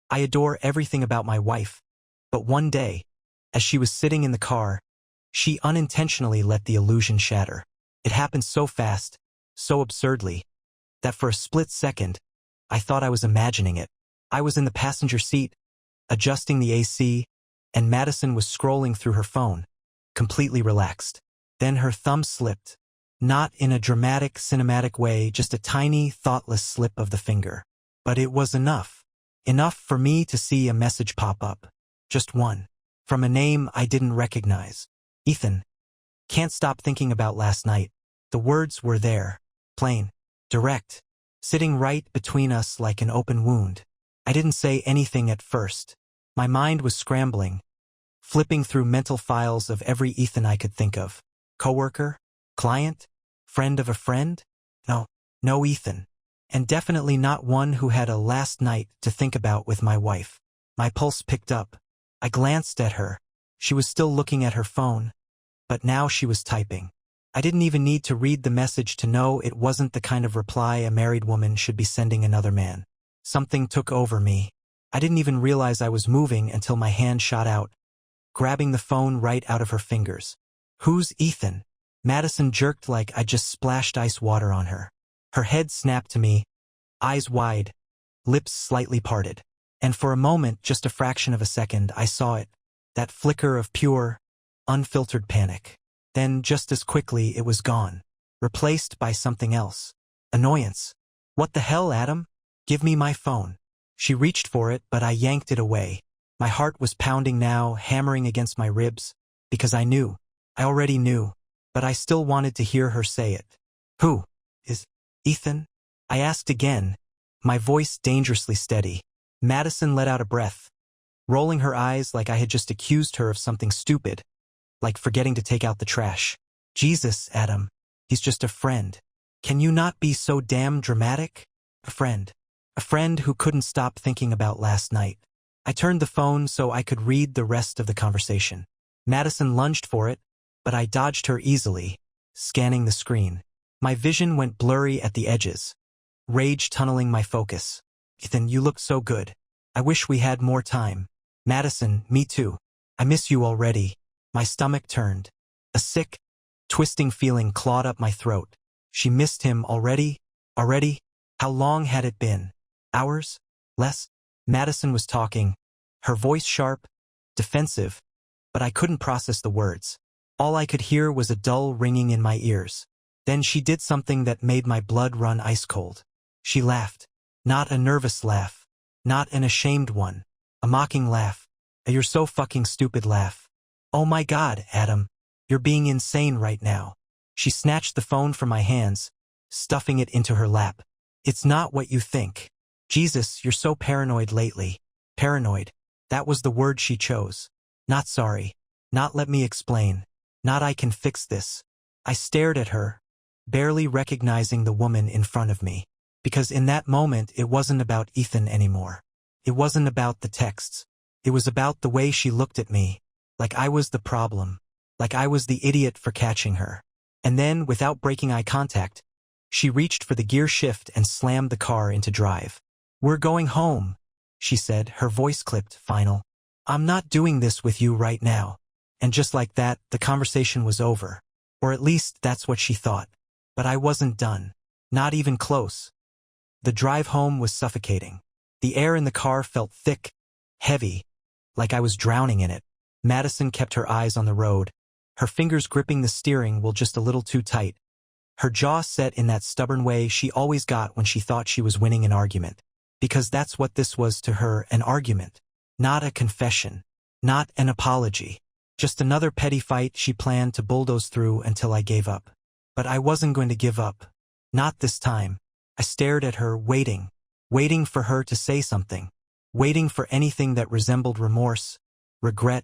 I adore everything about my wife. But one day, as she was sitting in the car, she unintentionally let the illusion shatter. It happened so fast, so absurdly, that for a split second, I thought I was imagining it. I was in the passenger seat, adjusting the AC, and Madison was scrolling through her phone, completely relaxed. Then her thumb slipped. Not in a dramatic, cinematic way, just a tiny, thoughtless slip of the finger. But it was enough. Enough for me to see a message pop up. Just one. From a name I didn't recognize. Ethan. Can't stop thinking about last night. The words were there. Plain. Direct. Sitting right between us like an open wound. I didn't say anything at first. My mind was scrambling, flipping through mental files of every Ethan I could think of. Coworker? Client? Friend of a friend? No Ethan. And definitely not one who had a last night to think about with my wife. My pulse picked up. I glanced at her. She was still looking at her phone, but now she was typing. I didn't even need to read the message to know it wasn't the kind of reply a married woman should be sending another man. Something took over me. I didn't even realize I was moving until my hand shot out, grabbing the phone right out of her fingers. Who's Ethan? Madison jerked like I just splashed ice water on her. Her head snapped to me, eyes wide, lips slightly parted. And for a moment, just a fraction of a second, I saw it. That flicker of pure, unfiltered panic. Then, just as quickly, it was gone, replaced by something else. Annoyance. What the hell, Adam? Give me my phone. She reached for it, but I yanked it away. My heart was pounding now, hammering against my ribs, because I knew. I already knew, but I still wanted to hear her say it. Who is Ethan? I asked again, my voice dangerously steady. Madison let out a breath, rolling her eyes like I had just accused her of something stupid, like forgetting to take out the trash. Jesus, Adam. He's just a friend. Can you not be so damn dramatic? A friend. A friend who couldn't stop thinking about last night. I turned the phone so I could read the rest of the conversation. Madison lunged for it, but I dodged her easily, scanning the screen. My vision went blurry at the edges, rage tunneling my focus. Ethan, you look so good. I wish we had more time. Madison, me too. I miss you already. My stomach turned. A sick, twisting feeling clawed up my throat. She missed him already? Already? How long had it been? Hours? Less? Madison was talking, her voice sharp, defensive, but I couldn't process the words. All I could hear was a dull ringing in my ears. Then she did something that made my blood run ice cold. She laughed. Not a nervous laugh. Not an ashamed one. A mocking laugh. A "you're so fucking stupid" laugh. Oh my God, Adam. You're being insane right now. She snatched the phone from my hands, stuffing it into her lap. It's not what you think. Jesus, you're so paranoid lately. Paranoid. That was the word she chose. Not sorry. Not let me explain. Not I can fix this. I stared at her, barely recognizing the woman in front of me. Because in that moment, it wasn't about Ethan anymore. It wasn't about the texts. It was about the way she looked at me, like I was the problem, like I was the idiot for catching her. And then, without breaking eye contact, she reached for the gear shift and slammed the car into drive. We're going home, she said, her voice clipped, final. I'm not doing this with you right now. And just like that, the conversation was over. Or at least that's what she thought. But I wasn't done. Not even close. The drive home was suffocating. The air in the car felt thick, heavy, like I was drowning in it. Madison kept her eyes on the road, her fingers gripping the steering wheel just a little too tight. Her jaw set in that stubborn way she always got when she thought she was winning an argument. Because that's what this was to her, an argument. Not a confession. Not an apology. Just another petty fight she planned to bulldoze through until I gave up. But I wasn't going to give up. Not this time. I stared at her, waiting for her to say something, waiting for anything that resembled remorse, regret,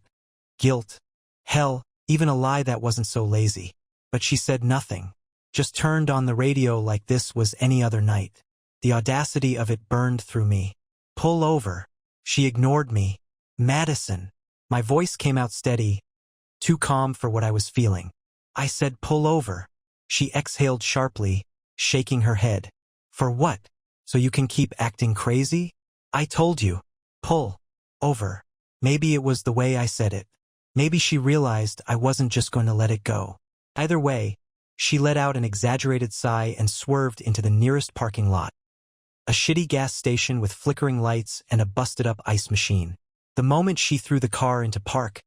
guilt, hell, even a lie that wasn't so lazy. But she said nothing, just turned on the radio like this was any other night. The audacity of it burned through me. Pull over. She ignored me. Madison. My voice came out steady, too calm for what I was feeling. I said pull over. She exhaled sharply, shaking her head. For what? So you can keep acting crazy? I told you. Pull. Over. Maybe it was the way I said it. Maybe she realized I wasn't just going to let it go. Either way, she let out an exaggerated sigh and swerved into the nearest parking lot. A shitty gas station with flickering lights and a busted-up ice machine. The moment she threw the car into park,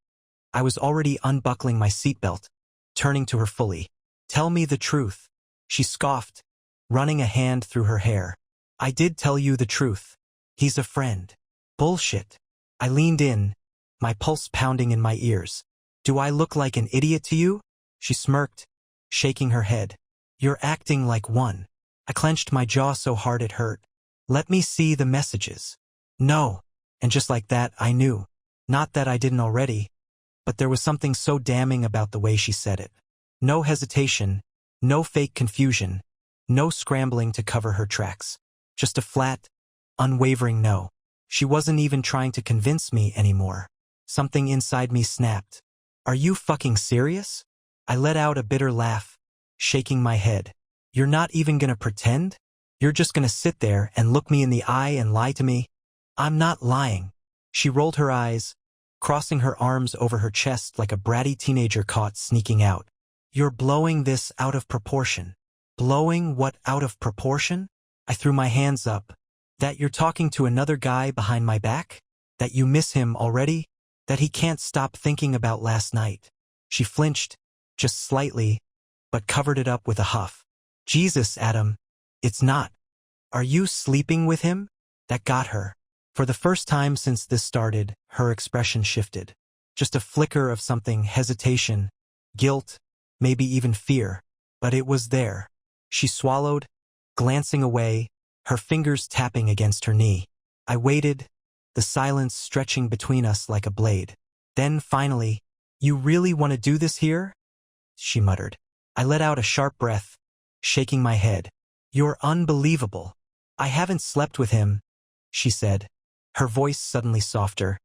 I was already unbuckling my seatbelt, turning to her fully. "Tell me the truth," she scoffed, running a hand through her hair. "I did tell you the truth. He's a friend." "Bullshit." I leaned in, my pulse pounding in my ears. "Do I look like an idiot to you?" She smirked, shaking her head. "You're acting like one." I clenched my jaw so hard it hurt. "Let me see the messages." "No." And just like that, I knew. Not that I didn't already, but there was something so damning about the way she said it. No hesitation, no fake confusion, no scrambling to cover her tracks. Just a flat, unwavering no. She wasn't even trying to convince me anymore. Something inside me snapped. "Are you fucking serious?" I let out a bitter laugh, shaking my head. "You're not even gonna pretend? You're just gonna sit there and look me in the eye and lie to me?" "I'm not lying." She rolled her eyes, crossing her arms over her chest like a bratty teenager caught sneaking out. "You're blowing this out of proportion." "Blowing what out of proportion?" I threw my hands up. "That you're talking to another guy behind my back? That you miss him already? That he can't stop thinking about last night?" She flinched, just slightly, but covered it up with a huff. "Jesus, Adam. It's not. Are you sleeping with him?" That got her. For the first time since this started, her expression shifted. Just a flicker of something, hesitation, guilt, maybe even fear. But it was there. She swallowed, glancing away, her fingers tapping against her knee. I waited, the silence stretching between us like a blade. Then finally, "You really want to do this here?" she muttered. I let out a sharp breath, shaking my head. "You're unbelievable. I haven't slept with him," she said, her voice suddenly softer,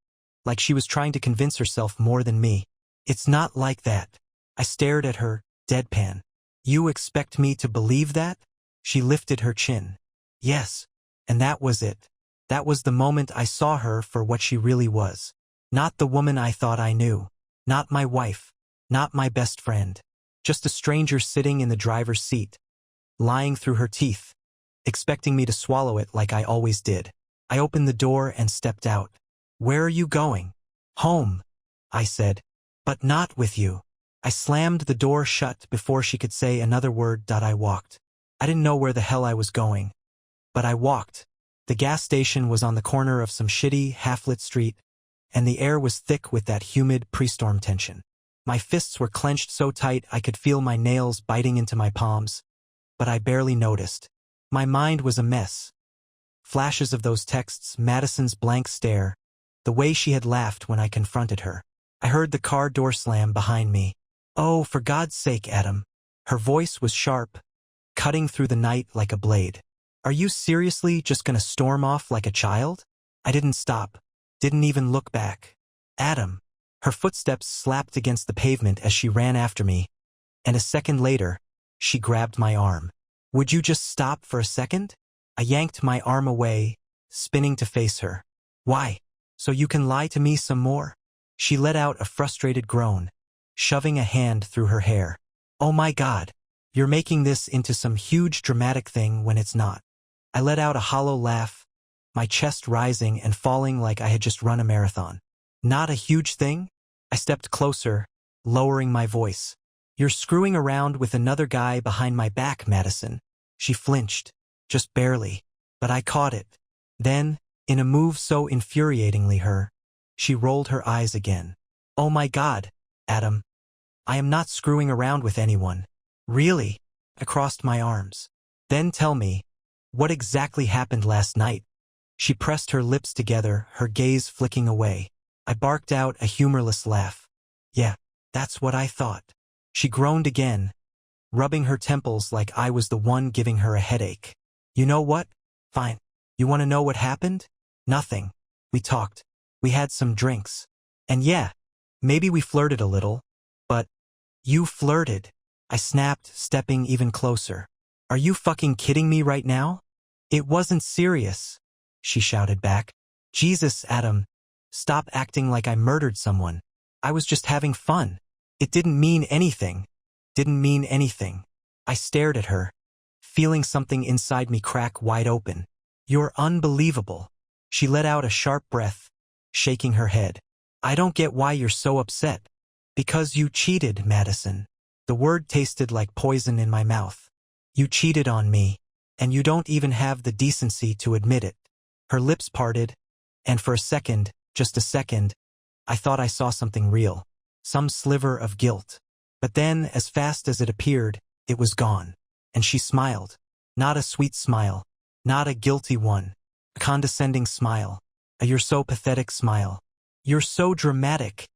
like she was trying to convince herself more than me. "It's not like that." I stared at her, deadpan. "You expect me to believe that?" She lifted her chin. "Yes." And that was it. That was the moment I saw her for what she really was. Not the woman I thought I knew. Not my wife. Not my best friend. Just a stranger sitting in the driver's seat, lying through her teeth, expecting me to swallow it like I always did. I opened the door and stepped out. "Where are you going?" "Home," I said. "But not with you." I slammed the door shut before she could say another word. I walked. I didn't know where the hell I was going. But I walked. The gas station was on the corner of some shitty, half-lit street, and the air was thick with that humid pre-storm tension. My fists were clenched so tight I could feel my nails biting into my palms, but I barely noticed. My mind was a mess. Flashes of those texts, Madison's blank stare, the way she had laughed when I confronted her. I heard the car door slam behind me. "Oh, for God's sake, Adam." Her voice was sharp, cutting through the night like a blade. "Are you seriously just gonna storm off like a child?" I didn't stop, didn't even look back. "Adam." Her footsteps slapped against the pavement as she ran after me, and a second later, she grabbed my arm. "Would you just stop for a second?" I yanked my arm away, spinning to face her. "Why? So you can lie to me some more?" She let out a frustrated groan, shoving a hand through her hair. "Oh my God. You're making this into some huge dramatic thing when it's not." I let out a hollow laugh, my chest rising and falling like I had just run a marathon. "Not a huge thing?" I stepped closer, lowering my voice. "You're screwing around with another guy behind my back, Madison." She flinched, just barely, but I caught it. Then, in a move so infuriatingly her, she rolled her eyes again. "Oh my God, Adam. I am not screwing around with anyone." "Really?" I crossed my arms. "Then tell me, what exactly happened last night?" She pressed her lips together, her gaze flicking away. I barked out a humorless laugh. "Yeah, that's what I thought." She groaned again, rubbing her temples like I was the one giving her a headache. "You know what? Fine. You want to know what happened?" "Nothing. We talked. We had some drinks. And yeah, maybe we flirted a little. But you flirted." I snapped, stepping even closer. "Are you fucking kidding me right now?" "It wasn't serious," she shouted back. Jesus, Adam. Stop acting like I murdered someone. I was just having fun. It didn't mean anything. Didn't mean anything. I stared at her, feeling something inside me crack wide open. You're unbelievable. She let out a sharp breath, shaking her head. I don't get why you're so upset. Because you cheated, Madison. The word tasted like poison in my mouth. You cheated on me, and you don't even have the decency to admit it. Her lips parted, and for a second, just a second, I thought I saw something real, some sliver of guilt. But then, as fast as it appeared, it was gone. And she smiled. Not a sweet smile, not a guilty one, a condescending smile, a "you're so pathetic" smile. You're so dramatic,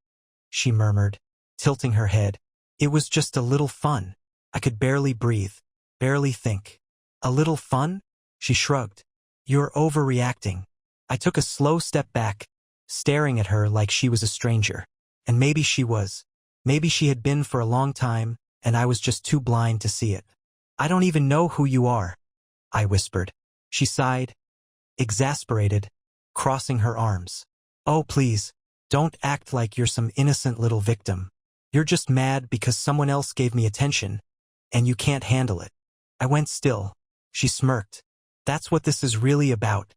she murmured, tilting her head. It was just a little fun. I could barely breathe, barely think. A little fun? She shrugged. You're overreacting. I took a slow step back, staring at her like she was a stranger. And maybe she was. Maybe she had been for a long time, and I was just too blind to see it. I don't even know who you are, I whispered. She sighed, exasperated, crossing her arms. Oh, please, don't act like you're some innocent little victim. You're just mad because someone else gave me attention, and you can't handle it. I went still. She smirked. That's what this is really about,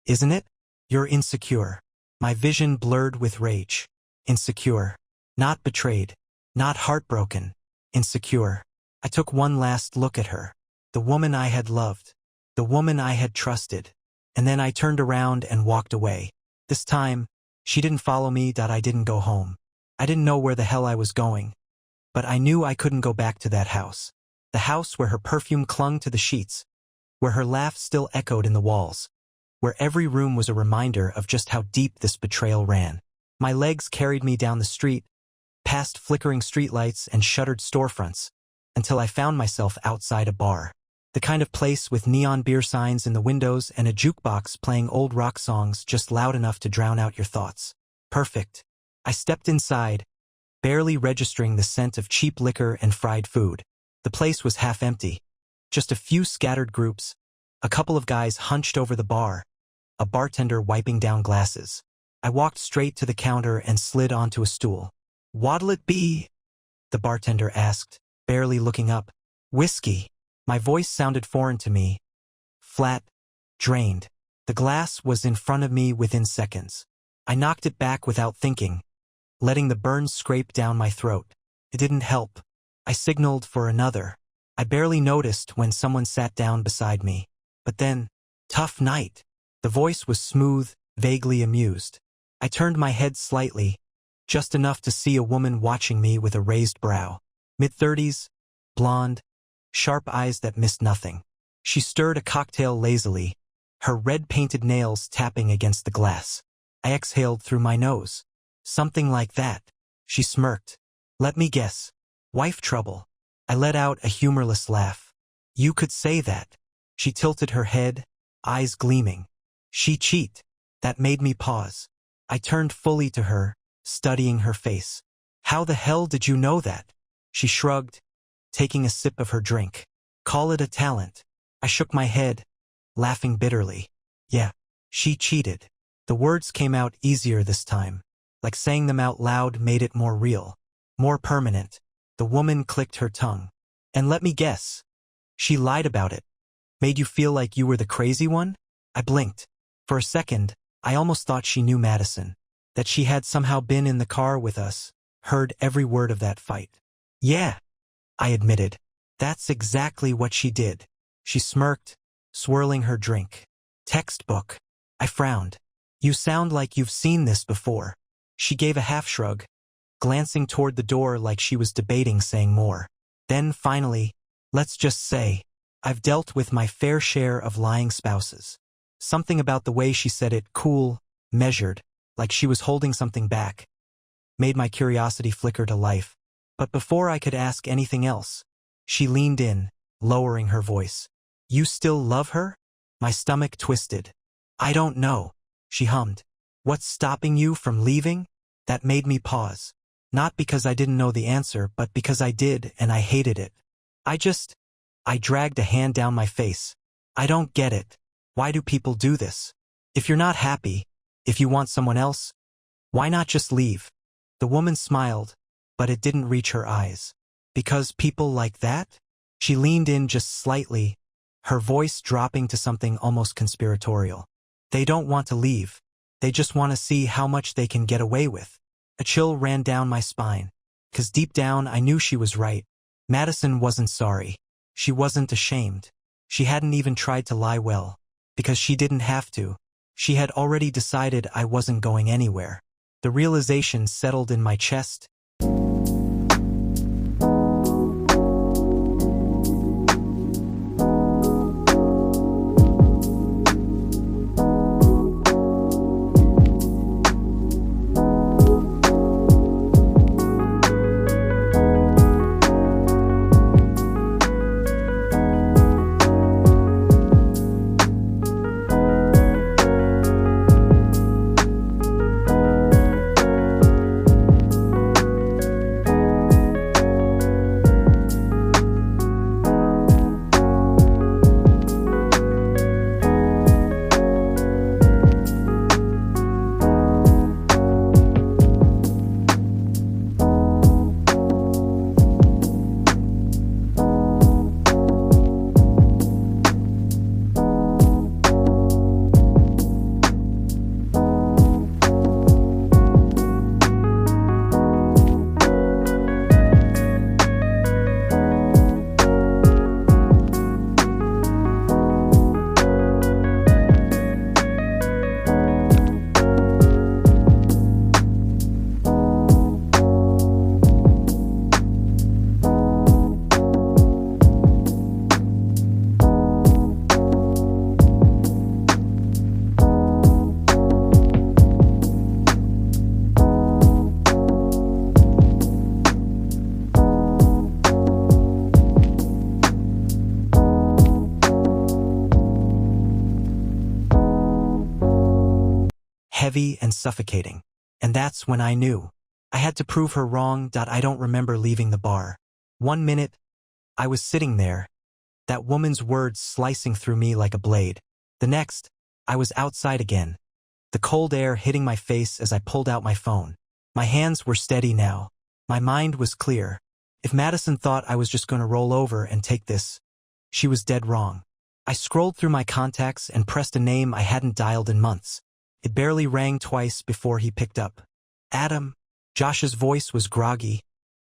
isn't it? You're insecure. My vision blurred with rage. Insecure. Not betrayed. Not heartbroken. Insecure. I took one last look at her. The woman I had loved. The woman I had trusted. And then I turned around and walked away. This time, she didn't follow me. I didn't go home. I didn't know where the hell I was going. But I knew I couldn't go back to that house. The house where her perfume clung to the sheets, where her laugh still echoed in the walls, where every room was a reminder of just how deep this betrayal ran. My legs carried me down the street, past flickering streetlights and shuttered storefronts, until I found myself outside a bar. The kind of place with neon beer signs in the windows and a jukebox playing old rock songs just loud enough to drown out your thoughts. Perfect. I stepped inside, barely registering the scent of cheap liquor and fried food. The place was half empty. Just a few scattered groups, a couple of guys hunched over the bar, a bartender wiping down glasses. I walked straight to the counter and slid onto a stool. "What'll it be?" the bartender asked, barely looking up. "Whiskey." My voice sounded foreign to me, flat, drained. The glass was in front of me within seconds. I knocked it back without thinking, letting the burn scrape down my throat. It didn't help. I signaled for another. I barely noticed when someone sat down beside me. But then, "Tough night." The voice was smooth, vaguely amused. I turned my head slightly, just enough to see a woman watching me with a raised brow. Mid-30s, blonde, sharp eyes that missed nothing. She stirred a cocktail lazily, her red-painted nails tapping against the glass. I exhaled through my nose. "Something like that." She smirked. "Let me guess. Wife trouble." I let out a humorless laugh. "You could say that." She tilted her head, eyes gleaming. "She cheat." That made me pause. I turned fully to her, studying her face. "How the hell did you know that?" She shrugged, taking a sip of her drink. "Call it a talent." I shook my head, laughing bitterly. "Yeah, she cheated." The words came out easier this time, like saying them out loud made it more real, more permanent. The woman clicked her tongue. "And let me guess. She lied about it. Made you feel like you were the crazy one?" I blinked. For a second, I almost thought she knew Madison, that she had somehow been in the car with us, heard every word of that fight. "Yeah," I admitted. "That's exactly what she did." She smirked, swirling her drink. "Textbook." I frowned. "You sound like you've seen this before." She gave a half shrug, glancing toward the door like she was debating saying more. Then finally, "Let's just say, I've dealt with my fair share of lying spouses." Something about the way she said it, cool, measured, like she was holding something back, made my curiosity flicker to life. But before I could ask anything else, she leaned in, lowering her voice. "You still love her?" My stomach twisted. "I don't know," she hummed. "What's stopping you from leaving?" That made me pause. Not because I didn't know the answer, but because I did, and I hated it. I dragged a hand down my face. "I don't get it. Why do people do this? If you're not happy, If you want someone else, why not just leave? The woman smiled, but it didn't reach her eyes. Because people like that? She leaned in just slightly, her voice dropping to something almost conspiratorial. They don't want to leave. They just want to see how much they can get away with. A chill ran down my spine. 'Cause deep down I knew she was right. Madison wasn't sorry. She wasn't ashamed. She hadn't even tried to lie well. Because she didn't have to. She had already decided I wasn't going anywhere. The realization settled in my chest. Heavy and suffocating. And that's when I knew. I had to prove her wrong. I don't remember leaving the bar. 1 minute, I was sitting there, that woman's words slicing through me like a blade. The next, I was outside again, the cold air hitting my face as I pulled out my phone. My hands were steady now. My mind was clear. If Madison thought I was just going to roll over and take this, she was dead wrong. I scrolled through my contacts and pressed a name I hadn't dialed in months. It barely rang twice before he picked up. Adam. Josh's voice was groggy,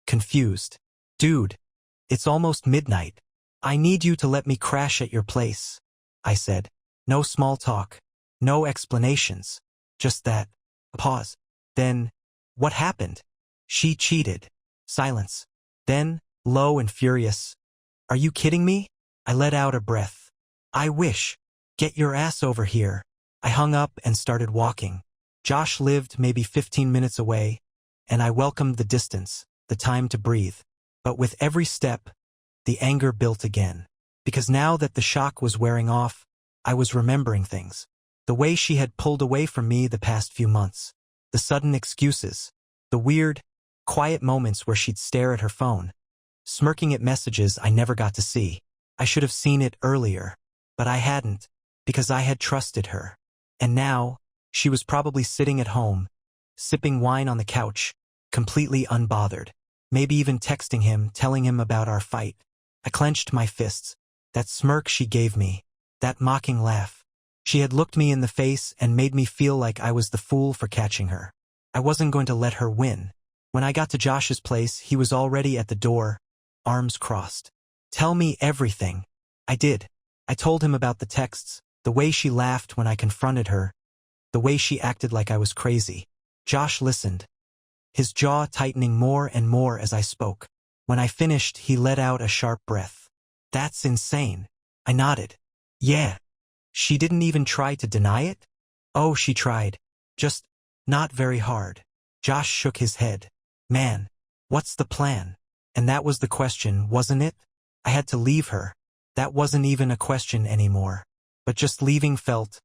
confused. Dude, it's almost midnight. I need you to let me crash at your place, I said. No small talk. No explanations. Just that. Pause. Then, what happened? She cheated. Silence. Then, low and furious. Are you kidding me? I let out a breath. I wish. Get your ass over here. I hung up and started walking. Josh lived maybe 15 minutes away, and I welcomed the distance, the time to breathe. But with every step, the anger built again. Because now that the shock was wearing off, I was remembering things. The way she had pulled away from me the past few months. The sudden excuses. The weird, quiet moments where she'd stare at her phone, smirking at messages I never got to see. I should have seen it earlier, but I hadn't, because I had trusted her. And now, she was probably sitting at home, sipping wine on the couch, completely unbothered. Maybe even texting him, telling him about our fight. I clenched my fists. That smirk she gave me, that mocking laugh. She had looked me in the face and made me feel like I was the fool for catching her. I wasn't going to let her win. When I got to Josh's place, he was already at the door, arms crossed. Tell me everything. I did. I told him about the texts, the way she laughed when I confronted her, the way she acted like I was crazy. Josh listened, his jaw tightening more and more as I spoke. When I finished, he let out a sharp breath. That's insane. I nodded. Yeah. She didn't even try to deny it? Oh, she tried. Just not very hard. Josh shook his head. Man, what's the plan? And that was the question, wasn't it? I had to leave her. That wasn't even a question anymore. But just leaving felt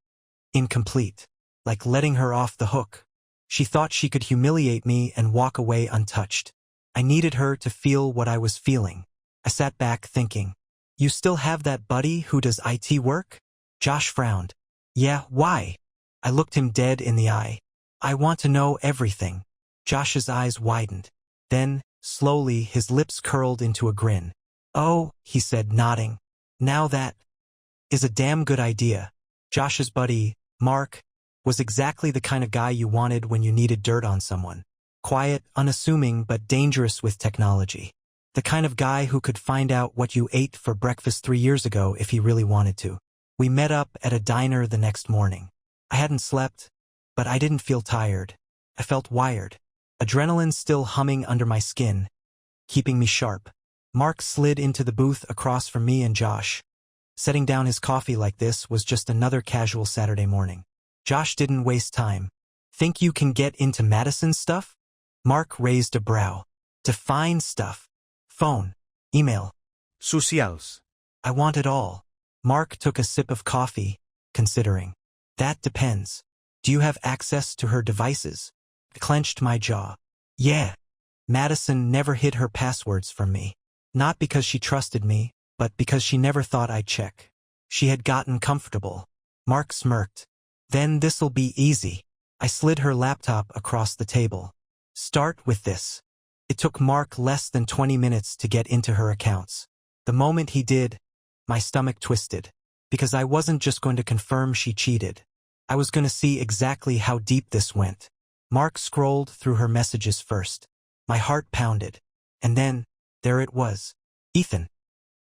incomplete, like letting her off the hook. She thought she could humiliate me and walk away untouched. I needed her to feel what I was feeling. I sat back thinking, you still have that buddy who does IT work? Josh frowned. Yeah, why? I looked him dead in the eye. I want to know everything. Josh's eyes widened. Then, slowly, his lips curled into a grin. Oh, he said, nodding. Now that is a damn good idea. Josh's buddy, Mark, was exactly the kind of guy you wanted when you needed dirt on someone. Quiet, unassuming, but dangerous with technology. The kind of guy who could find out what you ate for breakfast 3 years ago if he really wanted to. We met up at a diner the next morning. I hadn't slept, but I didn't feel tired. I felt wired. Adrenaline still humming under my skin, keeping me sharp. Mark slid into the booth across from me and Josh. Setting down his coffee like this was just another casual Saturday morning. Josh didn't waste time. Think you can get into Madison's stuff? Mark raised a brow. Define stuff. Phone. Email. Socials. I want it all. Mark took a sip of coffee, considering. That depends. Do you have access to her devices? I clenched my jaw. Yeah. Madison never hid her passwords from me. Not because she trusted me, but because she never thought I'd check. She had gotten comfortable. Mark smirked. Then this'll be easy. I slid her laptop across the table. Start with this. It took Mark less than 20 minutes to get into her accounts. The moment he did, my stomach twisted. Because I wasn't just going to confirm she cheated. I was going to see exactly how deep this went. Mark scrolled through her messages first. My heart pounded. And then, there it was. Ethan.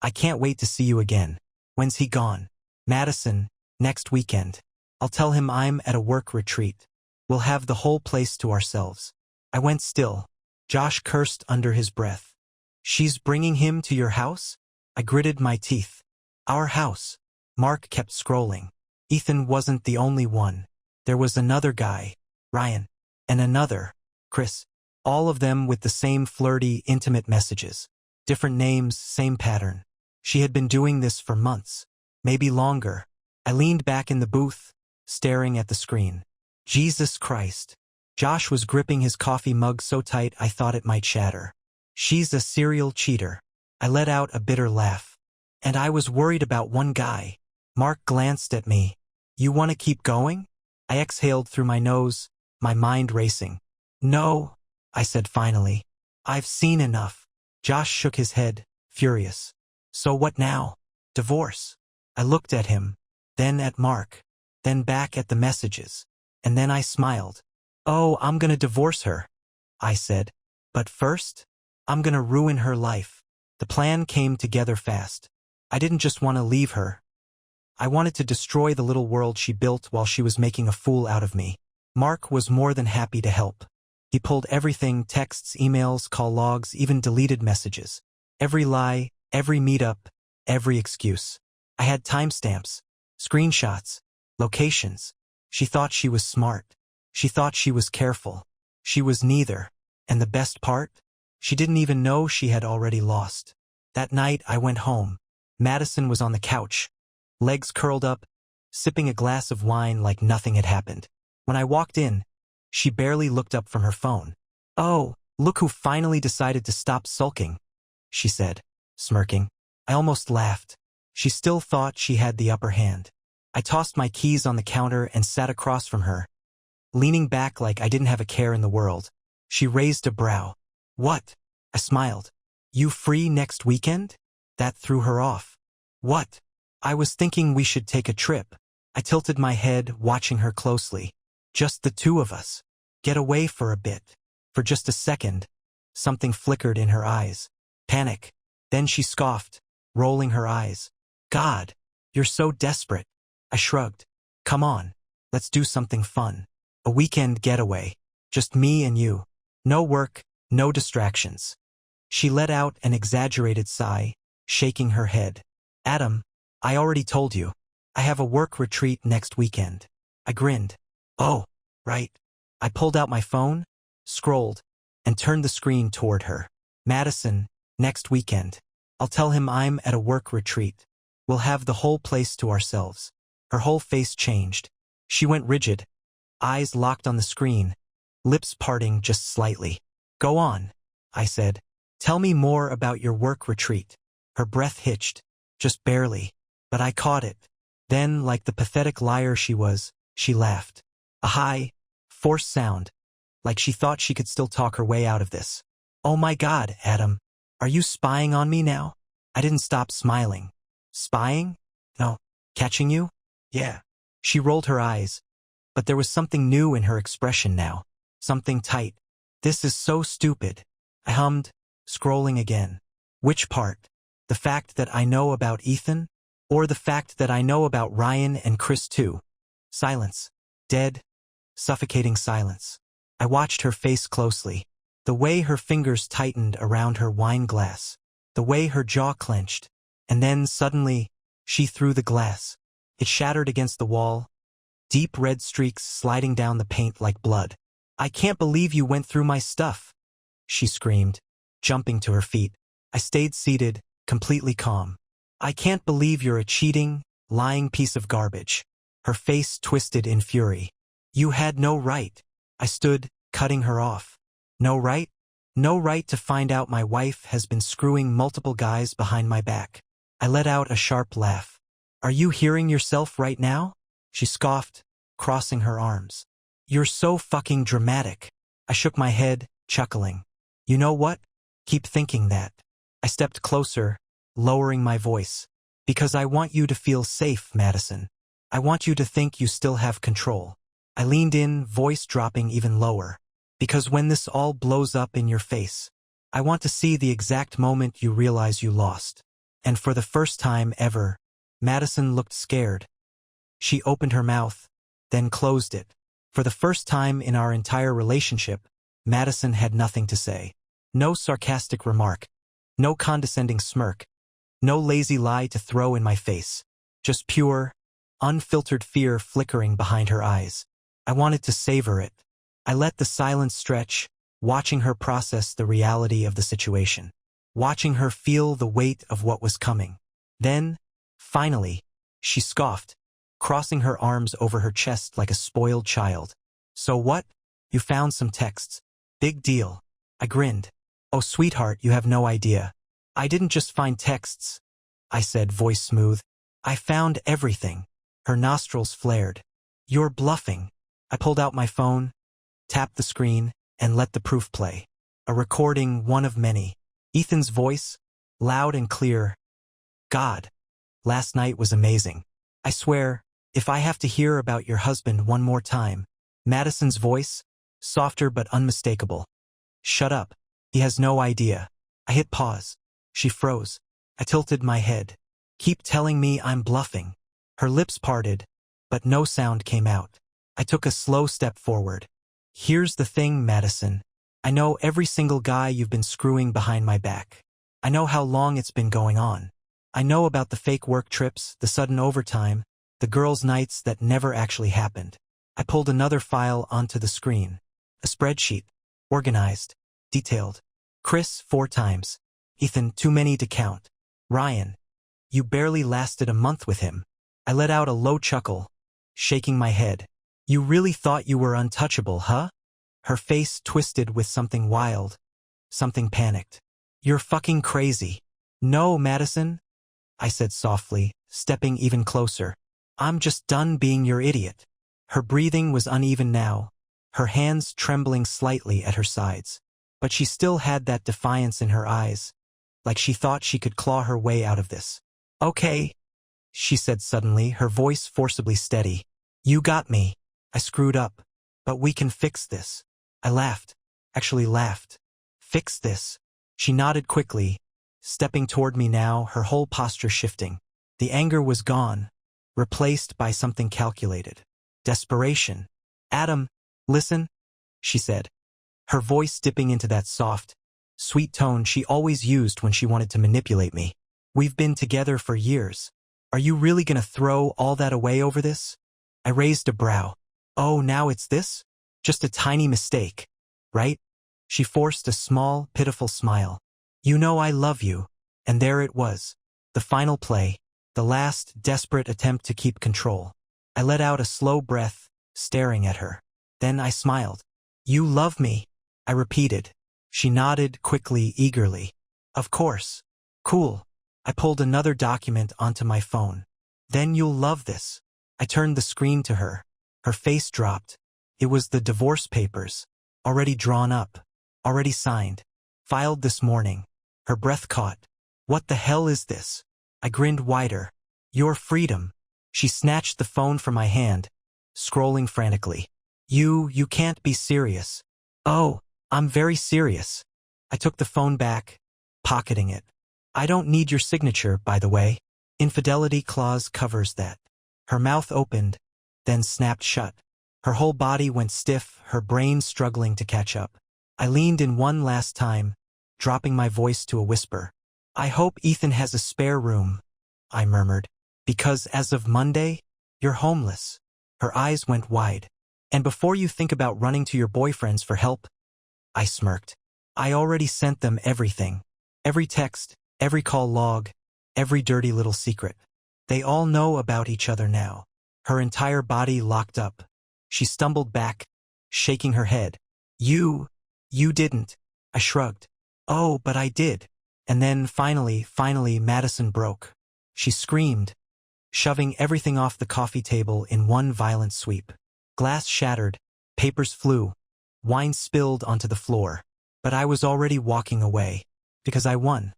I can't wait to see you again. When's he gone? Madison, next weekend. I'll tell him I'm at a work retreat. We'll have the whole place to ourselves. I went still. Josh cursed under his breath. She's bringing him to your house? I gritted my teeth. Our house. Mark kept scrolling. Ethan wasn't the only one. There was another guy, Ryan, and another, Chris. All of them with the same flirty, intimate messages. Different names, same pattern. She had been doing this for months, maybe longer. I leaned back in the booth, staring at the screen. Jesus Christ. Josh was gripping his coffee mug so tight I thought it might shatter. She's a serial cheater. I let out a bitter laugh. And I was worried about one guy. Mark glanced at me. You want to keep going? I exhaled through my nose, my mind racing. No, I said finally. I've seen enough. Josh shook his head, furious. So what now? Divorce. I looked at him, then at Mark, then back at the messages. And then I smiled. Oh, I'm gonna divorce her, I said. But first, I'm gonna ruin her life. The plan came together fast. I didn't just want to leave her. I wanted to destroy the little world she built while she was making a fool out of me. Mark was more than happy to help. He pulled everything, texts, emails, call logs, even deleted messages. Every lie, every meetup, every excuse. I had timestamps, screenshots, locations. She thought she was smart. She thought she was careful. She was neither. And the best part? She didn't even know she had already lost. That night I went home. Madison was on the couch, legs curled up, sipping a glass of wine like nothing had happened. When I walked in, she barely looked up from her phone. Oh, look who finally decided to stop sulking, she said, smirking. I almost laughed. She still thought she had the upper hand. I tossed my keys on the counter and sat across from her, leaning back like I didn't have a care in the world. She raised a brow. What? I smiled. You free next weekend? That threw her off. What? I was thinking we should take a trip. I tilted my head, watching her closely. Just the two of us. Get away for a bit. For just a second, something flickered in her eyes. Panic. Then she scoffed, rolling her eyes. God, you're so desperate. I shrugged. Come on, let's do something fun. A weekend getaway. Just me and you. No work, no distractions. She let out an exaggerated sigh, shaking her head. Adam, I already told you. I have a work retreat next weekend. I grinned. Oh, right. I pulled out my phone, scrolled, and turned the screen toward her. Madison, next weekend. I'll tell him I'm at a work retreat. We'll have the whole place to ourselves. Her whole face changed. She went rigid, eyes locked on the screen, lips parting just slightly. Go on, I said. Tell me more about your work retreat. Her breath hitched, just barely, but I caught it. Then, like the pathetic liar she was, she laughed. A high, forced sound, like she thought she could still talk her way out of this. Oh my God, Adam. Are you spying on me now? I didn't stop smiling. Spying? No. Catching you? Yeah. She rolled her eyes, but there was something new in her expression now. Something tight. This is so stupid. I hummed, scrolling again. Which part? The fact that I know about Ethan? Or the fact that I know about Ryan and Chris too? Silence. Dead, suffocating silence. I watched her face closely. The way her fingers tightened around her wine glass. The way her jaw clenched. And then, suddenly, she threw the glass. It shattered against the wall, deep red streaks sliding down the paint like blood. I can't believe you went through my stuff, she screamed, jumping to her feet. I stayed seated, completely calm. I can't believe you're a cheating, lying piece of garbage. Her face twisted in fury. You had no right. I stood, cutting her off. No right? No right to find out my wife has been screwing multiple guys behind my back. I let out a sharp laugh. Are you hearing yourself right now? She scoffed, crossing her arms. You're so fucking dramatic. I shook my head, chuckling. You know what? Keep thinking that. I stepped closer, lowering my voice. Because I want you to feel safe, Madison. I want you to think you still have control. I leaned in, voice dropping even lower. Because when this all blows up in your face, I want to see the exact moment you realize you lost. And for the first time ever, Madison looked scared. She opened her mouth, then closed it. For the first time in our entire relationship, Madison had nothing to say. No sarcastic remark. No condescending smirk. No lazy lie to throw in my face. Just pure, unfiltered fear flickering behind her eyes. I wanted to savor it. I let the silence stretch, watching her process the reality of the situation. Watching her feel the weight of what was coming. Then, finally, she scoffed, crossing her arms over her chest like a spoiled child. So what? You found some texts. Big deal. I grinned. Oh, sweetheart, you have no idea. I didn't just find texts, I said, voice smooth. I found everything. Her nostrils flared. You're bluffing. I pulled out my phone, tapped the screen, and let the proof play. A recording, one of many. Ethan's voice, loud and clear. God, last night was amazing. I swear, if I have to hear about your husband one more time. Madison's voice, softer but unmistakable. Shut up. He has no idea. I hit pause. She froze. I tilted my head. Keep telling me I'm bluffing. Her lips parted, but no sound came out. I took a slow step forward. Here's the thing, Madison. I know every single guy you've been screwing behind my back. I know how long it's been going on. I know about the fake work trips, the sudden overtime, the girls' nights that never actually happened. I pulled another file onto the screen. A spreadsheet. Organized. Detailed. Chris, 4 times. Ethan, too many to count. Ryan. You barely lasted a month with him. I let out a low chuckle, shaking my head. You really thought you were untouchable, huh? Her face twisted with something wild. Something panicked. You're fucking crazy. No, Madison, I said softly, stepping even closer. I'm just done being your idiot. Her breathing was uneven now, her hands trembling slightly at her sides. But she still had that defiance in her eyes, like she thought she could claw her way out of this. Okay, she said suddenly, her voice forcibly steady. You got me. I screwed up. But we can fix this. I laughed. Actually laughed. Fix this. She nodded quickly, stepping toward me now, her whole posture shifting. The anger was gone, replaced by something calculated. Desperation. Adam, listen, she said, her voice dipping into that soft, sweet tone she always used when she wanted to manipulate me. We've been together for years. Are you really gonna throw all that away over this? I raised a brow. Oh, now it's this? Just a tiny mistake, right? She forced a small, pitiful smile. You know I love you. And there it was. The final play. The last, desperate attempt to keep control. I let out a slow breath, staring at her. Then I smiled. You love me, I repeated. She nodded quickly, eagerly. Of course. Cool. I pulled another document onto my phone. Then you'll love this. I turned the screen to her. Her face dropped. It was the divorce papers. Already drawn up. Already signed. Filed this morning. Her breath caught. What the hell is this? I grinned wider. Your freedom. She snatched the phone from my hand, scrolling frantically. You can't be serious. Oh, I'm very serious. I took the phone back, pocketing it. I don't need your signature, by the way. Infidelity clause covers that. Her mouth opened, then snapped shut. Her whole body went stiff, her brain struggling to catch up. I leaned in one last time, dropping my voice to a whisper. I hope Ethan has a spare room, I murmured. Because as of Monday, you're homeless. Her eyes went wide. And before you think about running to your boyfriends for help, I smirked. I already sent them everything. Every text, every call log, every dirty little secret. They all know about each other now. Her entire body locked up. She stumbled back, shaking her head. You didn't. I shrugged. Oh, but I did. And then finally, Madison broke. She screamed, shoving everything off the coffee table in one violent sweep. Glass shattered, papers flew, wine spilled onto the floor. But I was already walking away, because I won.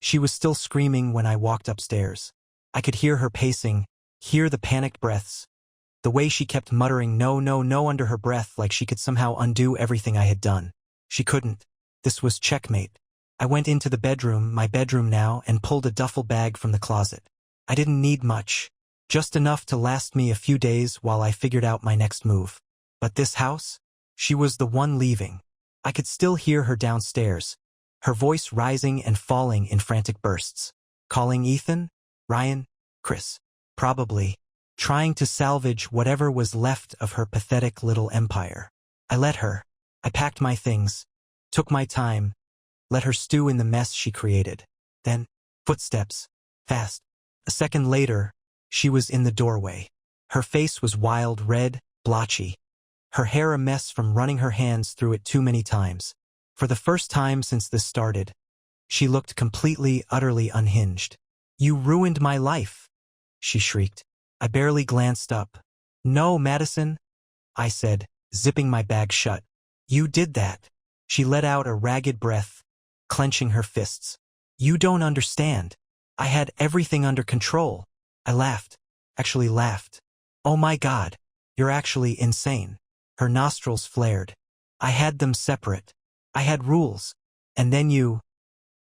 She was still screaming when I walked upstairs. I could hear her pacing, hear the panicked breaths, the way she kept muttering no, no, no under her breath like she could somehow undo everything I had done. She couldn't. This was checkmate. I went into the bedroom, my bedroom now, and pulled a duffel bag from the closet. I didn't need much, just enough to last me a few days while I figured out my next move. But this house? She was the one leaving. I could still hear her downstairs, her voice rising and falling in frantic bursts. Calling Ethan, Ryan, Chris. Probably. Trying to salvage whatever was left of her pathetic little empire. I let her. I packed my things, took my time, let her stew in the mess she created. Then, footsteps. Fast. A second later, she was in the doorway. Her face was wild red, blotchy. Her hair a mess from running her hands through it too many times. For the first time since this started, she looked completely, utterly unhinged. You ruined my life, she shrieked. I barely glanced up. No, Madison, I said, zipping my bag shut. You did that. She let out a ragged breath, clenching her fists. You don't understand. I had everything under control. I laughed. Actually laughed. Oh my God, you're actually insane. Her nostrils flared. I had them separate. I had rules. And then you.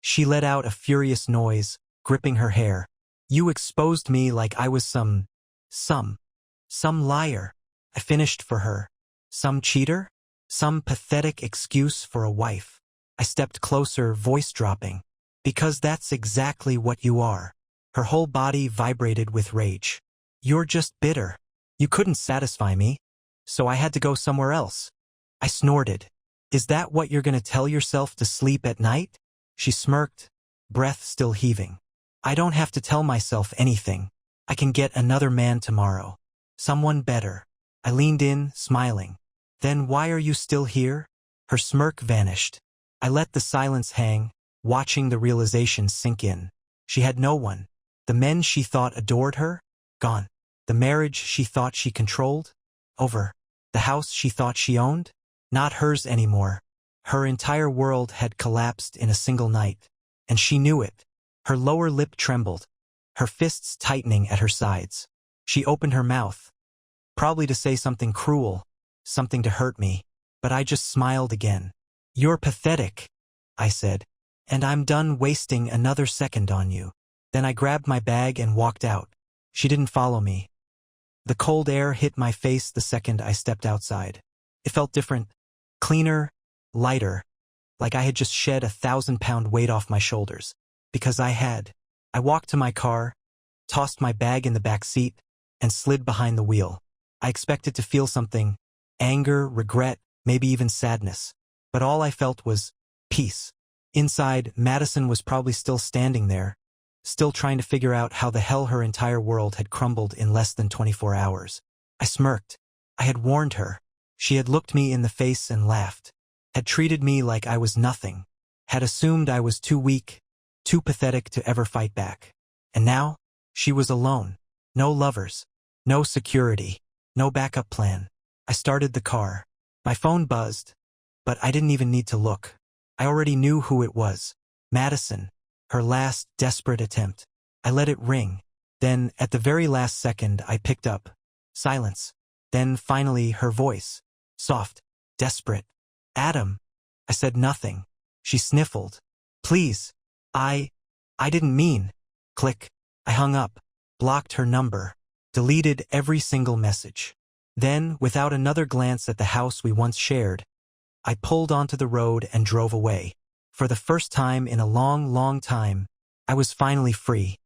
She let out a furious noise, gripping her hair. You exposed me like I was some liar. I finished for her. Some cheater? Some pathetic excuse for a wife. I stepped closer, voice dropping. Because that's exactly what you are. Her whole body vibrated with rage. You're just bitter. You couldn't satisfy me, so I had to go somewhere else. I snorted. Is that what you're going to tell yourself to sleep at night? She smirked, breath still heaving. I don't have to tell myself anything. I can get another man tomorrow. Someone better. I leaned in, smiling. Then why are you still here? Her smirk vanished. I let the silence hang, watching the realization sink in. She had no one. The men she thought adored her? Gone. The marriage she thought she controlled? Over. The house she thought she owned? Not hers anymore. Her entire world had collapsed in a single night. And she knew it. Her lower lip trembled, her fists tightening at her sides. She opened her mouth, probably to say something cruel, something to hurt me, but I just smiled again. You're pathetic, I said, and I'm done wasting another second on you. Then I grabbed my bag and walked out. She didn't follow me. The cold air hit my face the second I stepped outside. It felt different, cleaner, lighter, like I had just shed 1,000-pound weight off my shoulders. Because I had. I walked to my car, tossed my bag in the back seat, and slid behind the wheel. I expected to feel something, anger, regret, maybe even sadness. But all I felt was peace. Inside, Madison was probably still standing there, still trying to figure out how the hell her entire world had crumbled in less than 24 hours. I smirked. I had warned her. She had looked me in the face and laughed, had treated me like I was nothing, had assumed I was too weak, too pathetic to ever fight back. And now, she was alone. No lovers. No security. No backup plan. I started the car. My phone buzzed, but I didn't even need to look. I already knew who it was. Madison. Her last desperate attempt. I let it ring. Then, at the very last second, I picked up. Silence. Then, finally, her voice. Soft. Desperate. Adam. I said nothing. She sniffled. Please. I didn't mean. Click. I hung up. Blocked her number. Deleted every single message. Then, without another glance at the house we once shared, I pulled onto the road and drove away. For the first time in a long, long time, I was finally free.